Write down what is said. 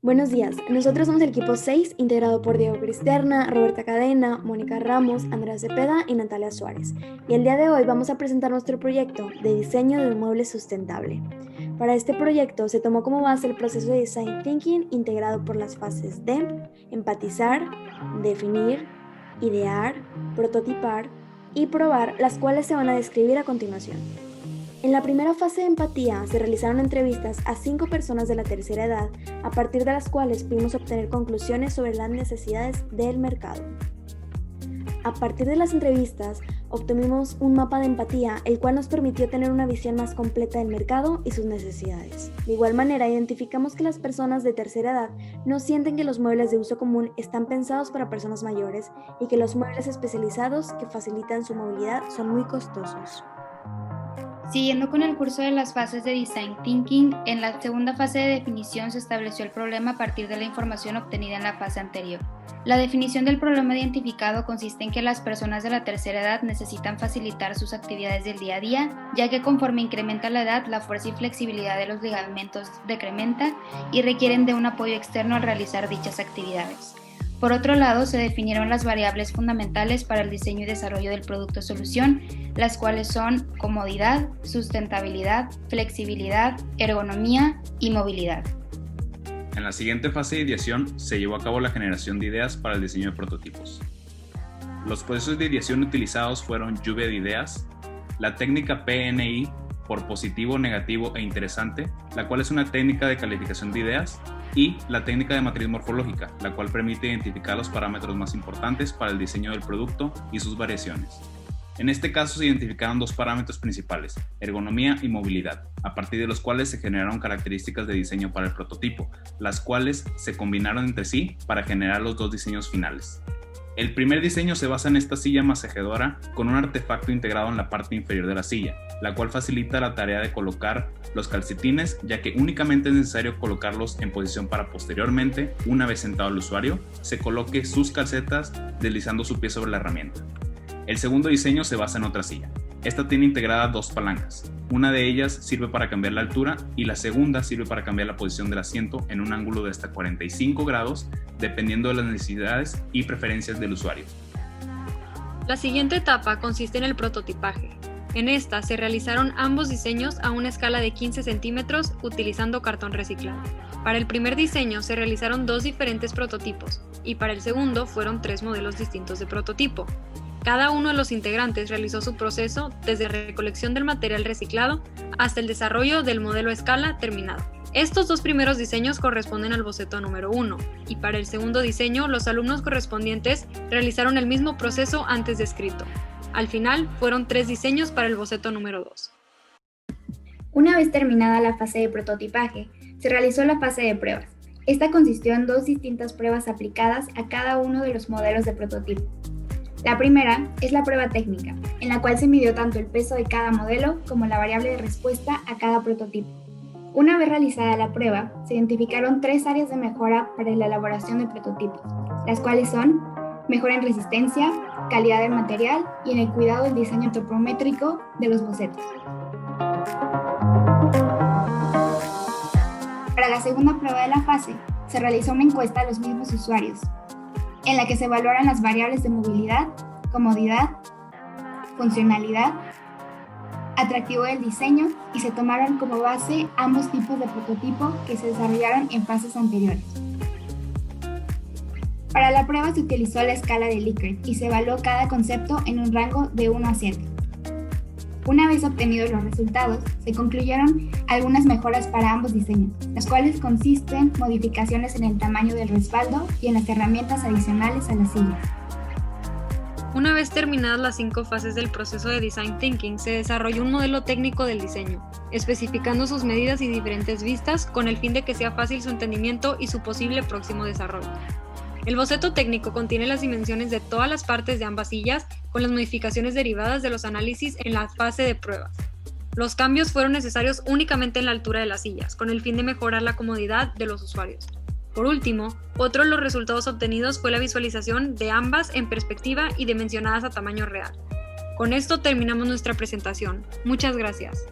Buenos días, nosotros somos el equipo 6, integrado por Diego Cristerna, Roberta Cadena, Mónica Ramos, Andrea Cepeda y Natalia Suárez. Y el día de hoy vamos a presentar nuestro proyecto de diseño de un mueble sustentable. Para este proyecto se tomó como base el proceso de Design Thinking integrado por las fases de empatizar, definir, idear, prototipar y probar, las cuales se van a describir a continuación. En la primera fase de empatía se realizaron entrevistas a 5 personas de la tercera edad, a partir de las cuales pudimos obtener conclusiones sobre las necesidades del mercado. A partir de las entrevistas, obtuvimos un mapa de empatía, el cual nos permitió tener una visión más completa del mercado y sus necesidades. De igual manera, identificamos que las personas de tercera edad no sienten que los muebles de uso común están pensados para personas mayores y que los muebles especializados que facilitan su movilidad son muy costosos. Siguiendo con el curso de las fases de Design Thinking, en la segunda fase de definición se estableció el problema a partir de la información obtenida en la fase anterior. La definición del problema identificado consiste en que las personas de la tercera edad necesitan facilitar sus actividades del día a día, ya que conforme incrementa la edad, la fuerza y flexibilidad de los ligamentos decrementa y requieren de un apoyo externo al realizar dichas actividades. Por otro lado, se definieron las variables fundamentales para el diseño y desarrollo del producto solución, las cuales son comodidad, sustentabilidad, flexibilidad, ergonomía y movilidad. En la siguiente fase de ideación se llevó a cabo la generación de ideas para el diseño de prototipos. Los procesos de ideación utilizados fueron lluvia de ideas, la técnica PNI por positivo, negativo e interesante, la cual es una técnica de calificación de ideas, y la técnica de matriz morfológica, la cual permite identificar los parámetros más importantes para el diseño del producto y sus variaciones. En este caso se identificaron 2 parámetros principales, ergonomía y movilidad, a partir de los cuales se generaron características de diseño para el prototipo, las cuales se combinaron entre sí para generar los 2 diseños finales. El primer diseño se basa en esta silla masajeadora con un artefacto integrado en la parte inferior de la silla, la cual facilita la tarea de colocar los calcetines, ya que únicamente es necesario colocarlos en posición para posteriormente, una vez sentado el usuario, se coloque sus calcetas deslizando su pie sobre la herramienta. El segundo diseño se basa en otra silla. Esta tiene integradas 2 palancas. Una de ellas sirve para cambiar la altura y la segunda sirve para cambiar la posición del asiento en un ángulo de hasta 45 grados, dependiendo de las necesidades y preferencias del usuario. La siguiente etapa consiste en el prototipaje. En esta se realizaron ambos diseños a una escala de 15 centímetros utilizando cartón reciclado. Para el primer diseño se realizaron 2 diferentes prototipos y para el segundo fueron 3 modelos distintos de prototipo. Cada uno de los integrantes realizó su proceso desde recolección del material reciclado hasta el desarrollo del modelo a escala terminado. Estos 2 primeros diseños corresponden al boceto número 1 y para el segundo diseño los alumnos correspondientes realizaron el mismo proceso antes descrito. Al final fueron 3 diseños para el boceto número 2. Una vez terminada la fase de prototipaje, se realizó la fase de pruebas. Esta consistió en 2 distintas pruebas aplicadas a cada uno de los modelos de prototipo. La primera es la prueba técnica, en la cual se midió tanto el peso de cada modelo como la variable de respuesta a cada prototipo. Una vez realizada la prueba, se identificaron 3 áreas de mejora para la elaboración de prototipos, las cuales son mejora en resistencia, calidad del material y en el cuidado del diseño antropométrico de los bocetos. Para la segunda prueba de la fase, se realizó una encuesta a los mismos usuarios, en la que se evaluaron las variables de movilidad, comodidad, funcionalidad, atractivo del diseño y se tomaron como base ambos tipos de prototipo que se desarrollaron en fases anteriores. Para la prueba se utilizó la escala de Likert y se evaluó cada concepto en un rango de 1 a 7. Una vez obtenidos los resultados, se concluyeron algunas mejoras para ambos diseños, las cuales consisten en modificaciones en el tamaño del respaldo y en las herramientas adicionales a la silla. Una vez terminadas las 5 fases del proceso de Design Thinking, se desarrolló un modelo técnico del diseño, especificando sus medidas y diferentes vistas con el fin de que sea fácil su entendimiento y su posible próximo desarrollo. El boceto técnico contiene las dimensiones de todas las partes de ambas sillas con las modificaciones derivadas de los análisis en la fase de pruebas. Los cambios fueron necesarios únicamente en la altura de las sillas, con el fin de mejorar la comodidad de los usuarios. Por último, otro de los resultados obtenidos fue la visualización de ambas en perspectiva y dimensionadas a tamaño real. Con esto terminamos nuestra presentación. Muchas gracias.